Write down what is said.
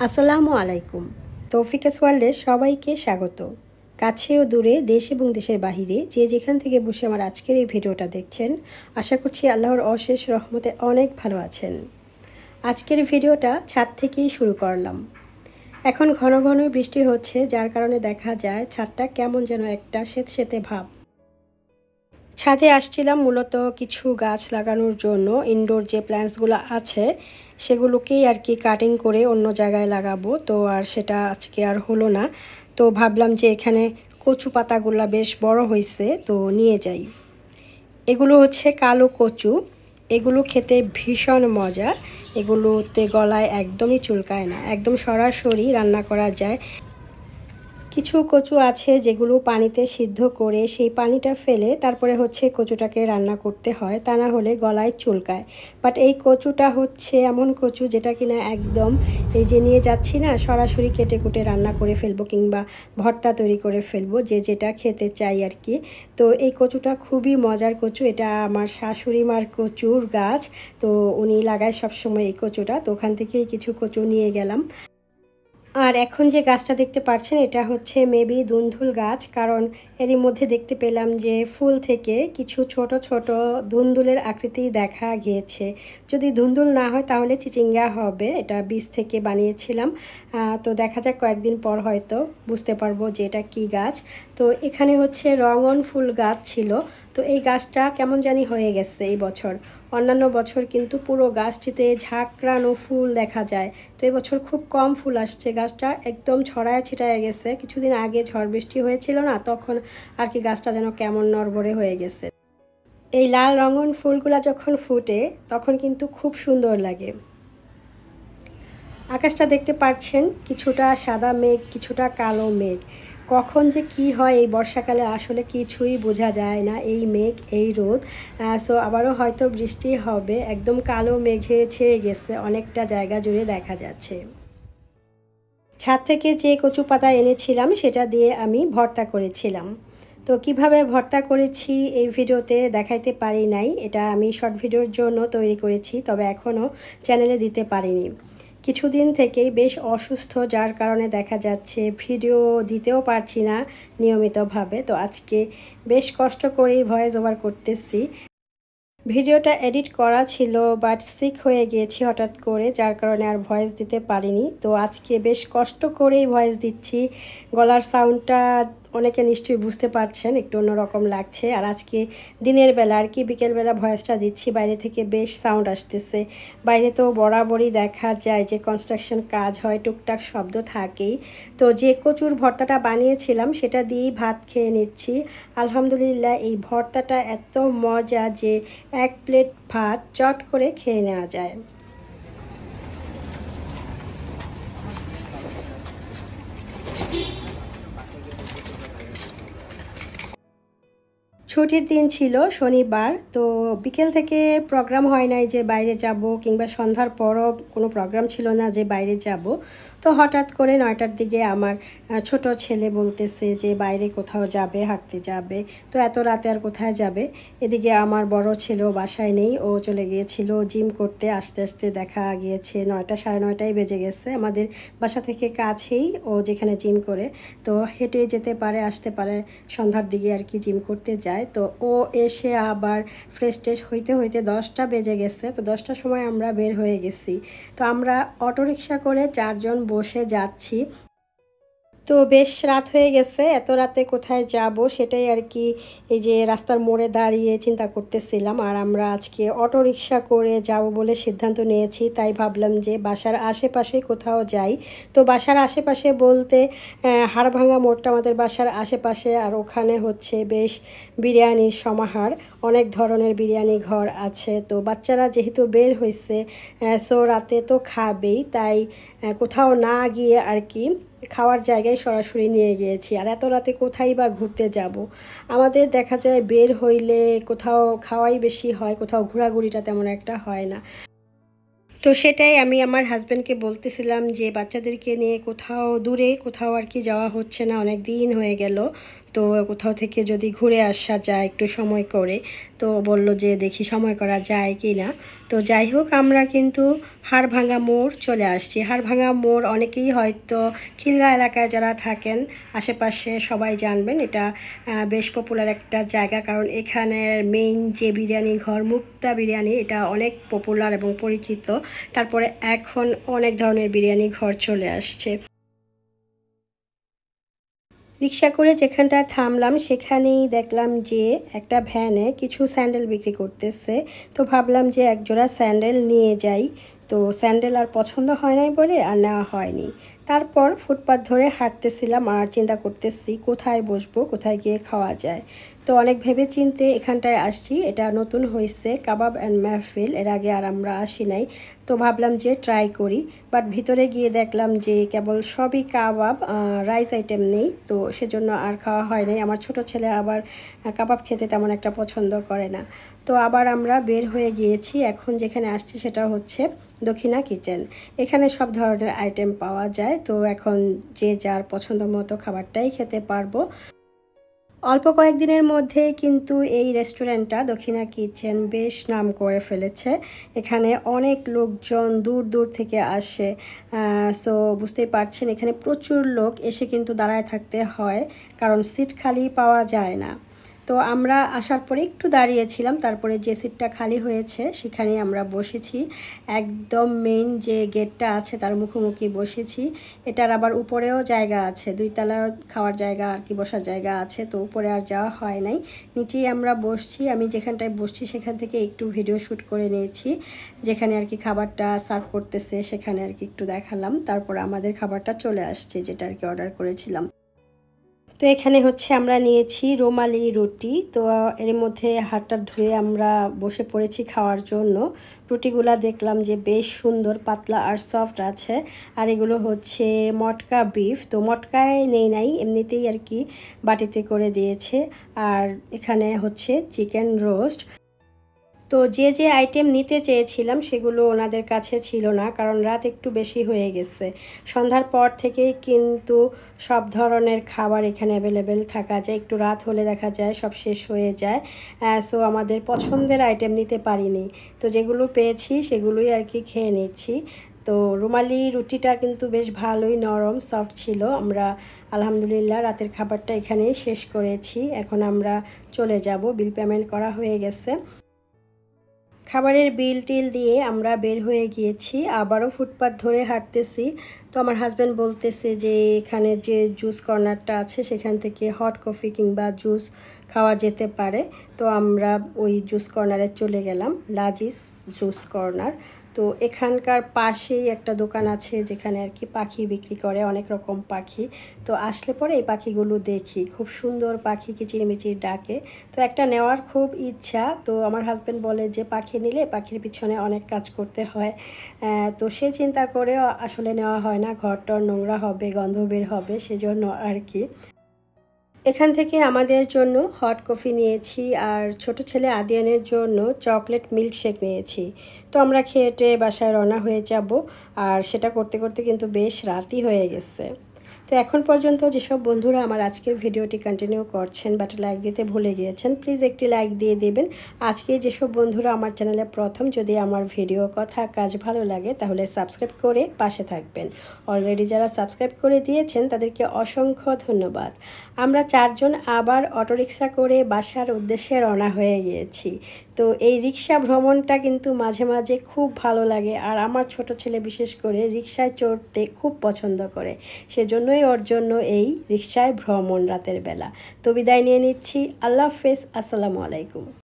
আসসালামু আলাইকুম। তৌফিকাস ওয়ার্ল্ডে সবাইকে স্বাগত। কাছে ও দূরে, দেশ এবং দেশের বাহিরে যে যেখান থেকে বসে আমার আজকের এই ভিডিওটা দেখছেন, আশা করছি আল্লাহর অশেষ রহমতে অনেক ভালো আছেন। আজকের ভিডিওটা ছাদ থেকেই শুরু করলাম। এখন ঘন ঘন বৃষ্টি হচ্ছে, যার কারণে দেখা যায় ছাদটা কেমন যেন একটা স্যাঁতসেঁতে ভাব। ছাদে আসছিলাম মূলত কিছু গাছ লাগানোর জন্য। ইনডোর যে প্ল্যান্টসগুলো আছে সেগুলোকেই আর কি কাটিং করে অন্য জায়গায় লাগাবো, তো আর সেটা আজকে আর হলো না। তো ভাবলাম যে এখানে কচু পাতাগুলো বেশ বড় হয়েছে, তো নিয়ে যাই। এগুলো হচ্ছে কালো কচু। এগুলো খেতে ভীষণ মজা। এগুলোতে গলায় একদমই চুলকায় না, একদম সরাসরি রান্না করা যায়। কিছু কচু আছে যেগুলো পানিতে সিদ্ধ করে সেই পানিটা ফেলে তারপরে হচ্ছে কচুটাকে রান্না করতে হয়, তা না হলে গলায় চুলকায়। বাট এই কচুটা হচ্ছে এমন কচু যেটা কিনা একদম এই যে নিয়ে যাচ্ছি না, সরাসরি কেটে কুটে রান্না করে ফেলবো কিংবা ভর্তা তৈরি করে ফেলবো, যে যেটা খেতে চাই আর কি। তো এই কচুটা খুবই মজার কচু। এটা আমার শাশুড়ি মার কচুর গাছ, তো উনি লাগায় সবসময় এই কচুটা। তো ওখান থেকেই কিছু কচু নিয়ে গেলাম। আর এখন যে গাছটা দেখতে পাচ্ছেন এটা হচ্ছে মেবি ধুন্দুল গাছ, কারণ এরই মধ্যে দেখতে পেলাম যে ফুল থেকে কিছু ছোট ছোট ধুন্দুলের আকৃতি দেখা গিয়েছে। যদি ধুন্দুল না হয় তাহলে চিচিঙ্গা হবে। এটা বীজ থেকে বানিয়েছিলাম। তো দেখা যাক কয়েকদিন পর হয়তো বুঝতে পারবো যে এটা কী গাছ। তো এখানে হচ্ছে রঙন ফুল গাছ ছিল। তো এই গাছটা কেমন জানি হয়ে গেছে এই বছর। অন্যান্য বছর কিন্তু পুরো গাছটিতে ঝাঁকড়ানো ফুল দেখা যায়, তো এবছর খুব কম ফুল আসছে। গাছটা একদম ছড়ায় ছিটায় গেছে। কিছুদিন আগে ঝড় বৃষ্টি হয়েছিল না, তখন আর কি গাছটা যেন কেমন নড়বড়ে হয়ে গেছে। এই লাল রঙন ফুলগুলা যখন ফুটে তখন কিন্তু খুব সুন্দর লাগে। আকাশটা দেখতে পাচ্ছেন, কিছুটা সাদা মেঘ, কিছুটা কালো মেঘ। কখন যে কি হয় এই বর্ষাকালে আসলে কিছুই বোঝা যায় না। এই মেঘ, এই রোদ, সো আবারও হয়তো বৃষ্টি হবে। একদম কালো মেঘে ছেয়ে গেছে, অনেকটা জায়গা জুড়ে দেখা যাচ্ছে। ছাদ থেকে যে কচু পাতা এনেছিলাম সেটা দিয়ে আমি ভর্তা করেছিলাম। তো কিভাবে ভর্তা করেছি এই ভিডিওতে দেখাইতে পারি নাই। এটা আমি শর্ট ভিডিওর জন্য তৈরি করেছি, তবে এখনও চ্যানেলে দিতে পারিনি। কিছুদিন থেকেই বেশ অসুস্থ, যার কারণে দেখা যাচ্ছে ভিডিও দিতেও পারছি না নিয়মিতভাবে। তো আজকে বেশ কষ্ট করেই ভয়েস ওভার করতেছি। ভিডিওটা এডিট করা ছিল, বাট সিক হয়ে গিয়েছি হঠাৎ করে, যার কারণে আর ভয়েস দিতে পারিনি। তো আজকে বেশ কষ্ট করেই ভয়েস দিচ্ছি। গলার সাউন্ডটা অনেকে নিশ্চয়ই বুঝতে পারছেন, একটু অন্যরকম লাগছে। আর আজকে দিনের বেলা আর কি বিকেলবেলা ভয়েসটা দিচ্ছি, বাইরে থেকে বেশ সাউন্ড আসতেছে। বাইরে তো বরাবরই দেখা যায় যে কনস্ট্রাকশন কাজ হয়, টুকটাক শব্দ থাকেই। তো যে কচুর ভর্তাটা বানিয়েছিলাম সেটা দিয়েই ভাত খেয়ে নিচ্ছি। আলহামদুলিল্লাহ, এই ভর্তাটা এত মজা যে এক প্লেট ভাত চট করে খেয়ে নেওয়া যায়। ছুটির দিন ছিল শনিবার, তো বিকেল থেকে প্রোগ্রাম হয় নাই যে বাইরে যাব, কিংবা সন্ধ্যার পরও কোনো প্রোগ্রাম ছিল না যে বাইরে যাব। তো হঠাৎ করে 9টার দিকে আমার ছোট ছেলে বলতেছে যে বাইরে কোথাও যাবে, হাঁটতে যাবে। তো এত রাতে আর কোথায় যাবে। এদিকে আমার বড় ছেলেও বাসায় নেই, ও চলে গিয়েছিল জিম করতে। আস্তে আস্তে দেখা গিয়েছে 9টা, সাড়ে 9টাই বেজে গেছে। আমাদের বাসা থেকে কাছেই ও যেখানে জিম করে, তো হেঁটে যেতে পারে, আসতে পারে। সন্ধ্যার দিকে আর কি জিম করতে যায়। তো ও এসে আবার ফ্রেশ ট্রেশ হইতে হইতে 10টা বেজে গেছে। তো 10টার সময় আমরা বের হয়ে গেছি। তো আমরা অটোরিকশা করে 4 জন বসে যাচ্ছি। তো বেশ রাত হয়ে গেছে। এত রাতে কোথায় যাব সেটাই আর কি এই যে রাস্তার মোড়ে দাঁড়িয়ে চিন্তা করতেছিলাম। আর আমরা আজকে অটো রিকশা করে যাব বলে সিদ্ধান্ত নিয়েছি, তাই ভাবলাম যে বাসার আশেপাশে কোথাও যাই। তো বাসার আশেপাশে বলতে হাড়ভাঙা মোড়টা আমাদের বাসার আশেপাশে, আর ওখানে হচ্ছে বেশ বিরিয়ানির সমাহার, অনেক ধরনের বিরিয়ানি ঘর আছে। তো বাচ্চারা যেহেতু বের হয়েছে, সো রাতে তো খাবেই, তাই কোথাও না গিয়ে আর কি খাওয়ার জায়গায় সরাসরি নিয়ে গিয়েছি। আর এত রাতে কোথায় বা ঘুরতে যাব। আমাদের দেখা যায় বের হইলে কোথাও খাওয়াই বেশি হয়, কোথাও ঘোরাঘুরিটা তেমন একটা হয় না। তো সেটাই আমি আমার হাজব্যান্ডকে বলতেছিলাম যে বাচ্চাদেরকে নিয়ে কোথাও দূরে কোথাও আর কি যাওয়া হচ্ছে না, অনেক দিন হয়ে গেল। তো কোথাও থেকে যদি ঘুরে আসা যায় একটু সময় করে, তো বলল যে দেখি সময় করা যায় কি না। তো যাই হোক, আমরা কিন্তু হাড়ভাঙ্গা মোড় চলে আসছি। হাড়ভাঙ্গা মোড় অনেকেই হয়তো খিলগা এলাকায় যারা থাকেন আশেপাশে সবাই জানবেন, এটা বেশ পপুলার একটা জায়গা। কারণ এখানের মেইন যে বিরিয়ানি ঘর মুক্তা বিরিয়ানি, এটা অনেক পপুলার এবং পরিচিত। তারপরে এখন অনেক ধরনের বিরিয়ানি ঘর চলে আসছে। রিক্সা করে যেখানটায় থামলাম সেখানেই দেখলাম যে একটা ভ্যানে কিছু স্যান্ডেল বিক্রি করতেছে। তো ভাবলাম যে এক জোড়া স্যান্ডেল নিয়ে যাই। তো স্যান্ডেল আর পছন্দ হয় নাই বলে আর নেওয়া হয়নি। তারপর ফুটপাথ ধরে হাঁটতেছিলাম আর চিন্তা করতেছি কোথায় বসবো, কোথায় গিয়ে খাওয়া যায়। তো অনেক ভেবে চিন্তে এখানটায় আসছি। এটা নতুন হয়েছে কাবাব অ্যান্ড মেহফিল, এর আগে আর আমরা আসি নাই। তো ভাবলাম যে ট্রাই করি। বাট ভিতরে গিয়ে দেখলাম যে কেবল সবই কাবাব, রাইস আইটেম নেই। তো সেজন্য আর খাওয়া হয় নাই। আমার ছোট ছেলে আবার কাবাব খেতে তেমন একটা পছন্দ করে না। তো আবার আমরা বের হয়ে গিয়েছি। এখন যেখানে আসছি সেটা হচ্ছে দক্ষিণা কিচেন। এখানে সব ধরনের আইটেম পাওয়া যায়। তো এখন যে যার পছন্দ মতো খাবারটাই খেতে পারবো। অল্প কয়েকদিনের মধ্যে কিন্তু এই রেস্টুরেন্টটা দক্ষিণা কিচেন বেশ নাম করে ফেলেছে। এখানে অনেক লোকজন দূর দূর থেকে আসে। সো বুঝতেই পারছেন এখানে প্রচুর লোক এসে কিন্তু দাঁড়ায় থাকতে হয়, কারণ সিট খালি পাওয়া যায় না। তো আমরা আসার পরে একটু দাঁড়িয়েছিলাম, তারপরে যে সিটটা খালি হয়েছে সেখানেই আমরা বসেছি। একদম মেইন যে গেটটা আছে তার মুখোমুখি বসেছি। এটার আবার উপরেও জায়গা আছে, 2 তলায় খাওয়ার জায়গা আর কি, বসার জায়গা আছে। তো উপরে আর যাওয়া হয় নাই, নিচেই আমরা বসছি। আমি যেখানটায় বসছি সেখান থেকে একটু ভিডিও শ্যুট করে নিয়েছি, যেখানে আর কি খাবারটা সার্ভ করতেছে সেখানে আর কি একটু দেখালাম। তারপর আমাদের খাবারটা চলে আসছে যেটা আর কি অর্ডার করেছিলাম। তো এখানে হচ্ছে আমরা নিয়েছি রুমালি রুটি। তো এর মধ্যে হাতটা ধুয়ে আমরা বসে পড়েছি খাওয়ার জন্য। রুটিগুলা দেখলাম যে বেশ সুন্দর পাতলা আর সফট আছে। আর এগুলো হচ্ছে মটকা বিফ। তো মটকায় নেই নাই, এমনিতেই আর কি বাটিতে করে দিয়েছে। আর এখানে হচ্ছে চিকেন রোস্ট। তো যে যে আইটেম নিতে চেয়েছিলাম সেগুলো ওনাদের কাছে ছিল না, কারণ রাত একটু বেশি হয়ে গেছে। সন্ধ্যার পর থেকেই কিন্তু সব ধরনের খাবার এখানে অ্যাভেলেবেল থাকা যায়, একটু রাত হলে দেখা যায় সব শেষ হয়ে যায়। সো আমাদের পছন্দের আইটেম নিতে পারিনি। তো যেগুলো পেয়েছি সেগুলোই আর কি খেয়ে নিচ্ছি। তো রুমালি রুটিটা কিন্তু বেশ ভালোই নরম সফট ছিল। আমরা আলহামদুলিল্লাহ রাতের খাবারটা এখানেই শেষ করেছি। এখন আমরা চলে যাব, বিল পেমেন্ট করা হয়ে গেছে। খাবারের বিল টিল দিয়ে আমরা বের হয়ে গিয়েছি, আবারও ফুটপাথ ধরে হাঁটতেছি। তো আমার হাজব্যান্ড বলতেছে যে এখানে যে জুস কর্নারটা আছে সেখান থেকে হট কফি কিংবা জুস খাওয়া যেতে পারে। তো আমরা ওই জুস কর্নারে চলে গেলাম, লাজিস জুস কর্নার। তো এখানকার পাশেই একটা দোকান আছে যেখানে আর কি পাখি বিক্রি করে, অনেক রকম পাখি। তো আসলে পরে এই পাখিগুলো দেখি, খুব সুন্দর পাখি কিচিরমিচির ডাকে। তো একটা নেওয়ার খুব ইচ্ছা। তো আমার হাজব্যান্ড বলে যে পাখি নিলে পাখির পিছনে অনেক কাজ করতে হয়। তো সে চিন্তা করেও আসলে নেওয়া হয় না, ঘরটর নোংরা হবে, গন্ধ বের হবে, সেজন্য আর কি। এখান থেকে আমাদের জন্য হট কফি নিয়েছি আর ছোট ছেলে আদিয়ানের জন্য চকলেট মিল্কশেক নিয়েছি। তো আমরা খেয়ে বাসায় রওনা হয়ে যাব। আর সেটা করতে করতে কিন্তু বেশ রাতই হয়ে গেছে। তো এখন পর্যন্ত যেসব বন্ধুরা আমার আজকের ভিডিওটি কন্টিনিউ করছেন বাট লাইক দিতে ভুলে গিয়েছেন, প্লিজ একটি লাইক দিয়ে দেবেন। আজকে যেসব বন্ধুরা আমার চ্যানেলে প্রথম, যদি আমার ভিডিও কথা কাজ ভালো লাগে তাহলে সাবস্ক্রাইব করে পাশে থাকবেন। অলরেডি যারা সাবস্ক্রাইব করে দিয়েছেন তাদেরকে অসংখ্য ধন্যবাদ। আমরা 4 জন আবার অটোরিকশা করে বাসার উদ্দেশ্যে রওনা হয়ে গিয়েছি। তো এই রিক্সা ভ্রমণটা কিন্তু মাঝে মাঝে খুব ভালো লাগে, আর আমার ছোট ছেলে বিশেষ করে রিক্সায় চড়তে খুব পছন্দ করে। সেজন্যই ওর জন্য এই রিক্সায় ভ্রমণ রাতের বেলা। তো বিদায় নিয়ে নিচ্ছি, আল্লাহ হাফেজ, আসসালামু আলাইকুম।